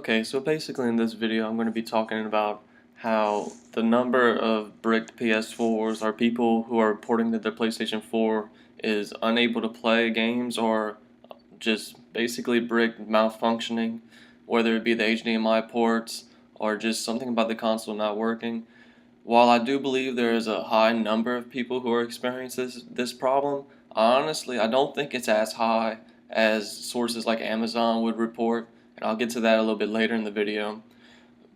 Okay, so basically in this video I'm going to be talking about how the number of bricked PS4s are people who are reporting that their PlayStation 4 is unable to play games or just basically bricked malfunctioning, whether it be the HDMI ports or just something about the console not working. While I do believe there is a high number of people who are experiencing this problem, honestly I don't think it's as high as sources like Amazon would report, and I'll get to that a little bit later in the video.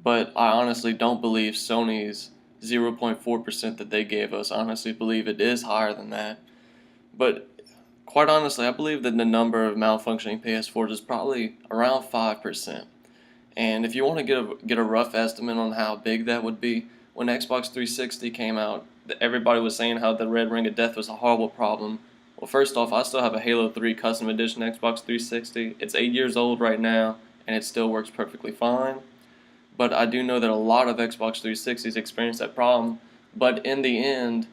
But I honestly don't believe Sony's 0.4% that they gave us. I honestly believe it is higher than that. But quite honestly, I believe that the number of malfunctioning PS4s is probably around 5%. And if you want to get a rough estimate on how big that would be, when Xbox 360 came out, everybody was saying how the Red Ring of Death was a horrible problem. Well, first off, I still have a Halo 3 Custom Edition Xbox 360. It's 8 years old right now, and it still works perfectly fine. But I do know that a lot of Xbox 360s experience that problem. But in the end,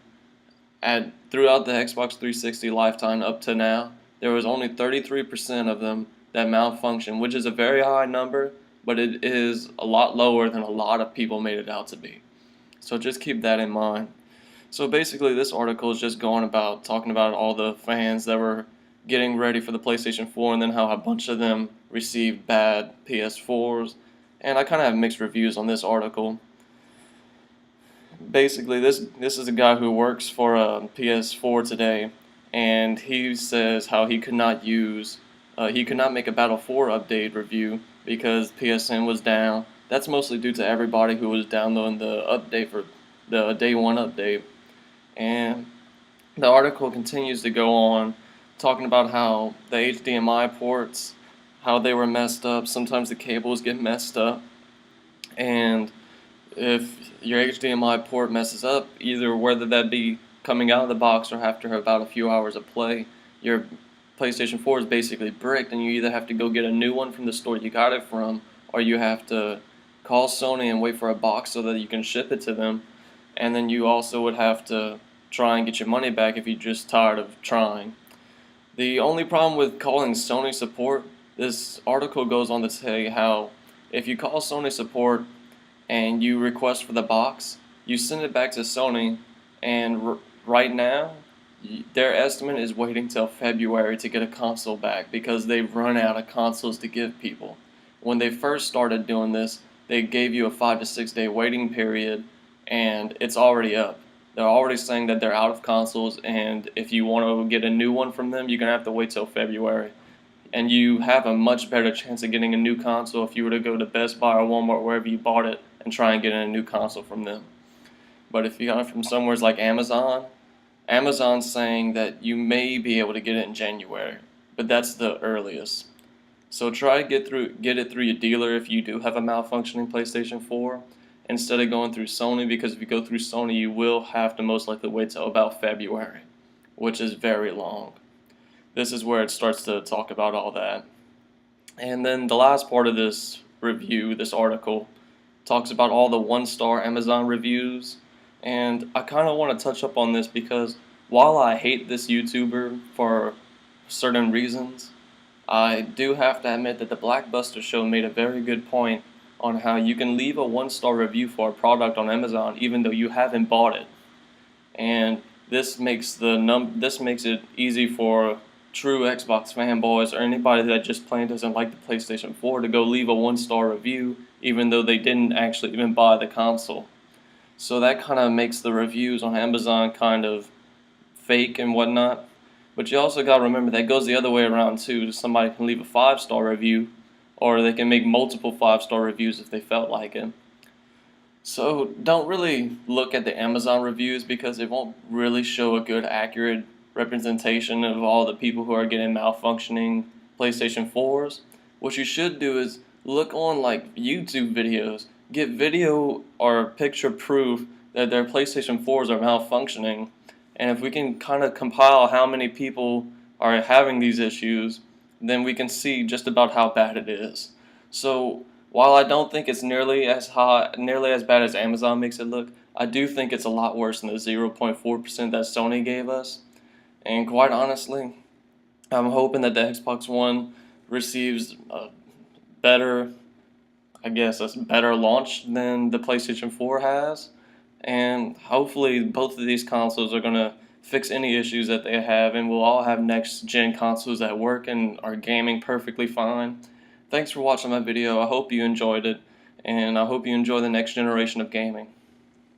throughout the Xbox 360 lifetime up to now, there was only 33% of them that malfunctioned, which is a very high number, but it is a lot lower than a lot of people made it out to be. So just keep that in mind. So basically this article is just going about talking about all the fans that were getting ready for the PlayStation 4 and then how a bunch of them received bad PS4s. And I kind of have mixed reviews on this article. Basically this is a guy who works for a PS4 today, and he says how he could not make a Battle 4 update review because PSN was down. That's mostly due to everybody who was downloading the update for the day 1 update. And the article continues to go on talking about how the HDMI ports, how they were messed up. Sometimes the cables get messed up, and if your HDMI port messes up, either whether that be coming out of the box or after about a few hours of play, your PlayStation 4 is basically bricked, and you either have to go get a new one from the store you got it from, or you have to call Sony and wait for a box so that you can ship it to them. And then you also would have to try and get your money back if you're just tired of trying. The only problem with calling Sony support, this article goes on to say how if you call Sony support and you request for the box, you send it back to Sony, and right now their estimate is waiting till February to get a console back because they've run out of consoles to give people. When they first started doing this, they gave you a 5 to 6 day waiting period, and it's already up. They're already saying that they're out of consoles, and if you want to get a new one from them, you're going to have to wait till February. And you have a much better chance of getting a new console if you were to go to Best Buy or Walmart, wherever you bought it, and try and get a new console from them. But if you got it from somewhere like Amazon, Amazon's saying that you may be able to get it in January, but that's the earliest. So try to get it through your dealer if you do have a malfunctioning PlayStation 4 instead of going through Sony, because if you go through Sony, you will have to most likely wait till about February, which is very long. This is where it starts to talk about all that. And then the last part of this review, this article, talks about all the 1-star Amazon reviews. And I kind of want to touch up on this because while I hate this YouTuber for certain reasons, I do have to admit that the Blackbuster Show made a very good point on how you can leave a 1-star review for a product on Amazon even though you haven't bought it. And this makes it easy for true Xbox fanboys or anybody that just plain doesn't like the PlayStation 4 to go leave a 1-star review even though they didn't actually even buy the console. So that kind of makes the reviews on Amazon kind of fake and whatnot. But you also got to remember that goes the other way around too. Somebody can leave a 5-star review, or they can make multiple 5-star reviews if they felt like it. So don't really look at the Amazon reviews because it won't really show a good accurate representation of all the people who are getting malfunctioning PlayStation 4s. What you should do is look on like YouTube videos, get video or picture proof that their PlayStation 4s are malfunctioning, and if we can kind of compile how many people are having these issues, then we can see just about how bad it is. So while I don't think it's nearly as bad as Amazon makes it look, I do think it's a lot worse than the 0.4% that Sony gave us. And quite honestly, I'm hoping that the Xbox One receives a better I guess, a better launch than the PlayStation 4 has. And hopefully both of these consoles are going to fix any issues that they have, and we'll all have next gen consoles that work and are gaming perfectly fine. Thanks for watching my video. I hope you enjoyed it, and I hope you enjoy the next generation of gaming.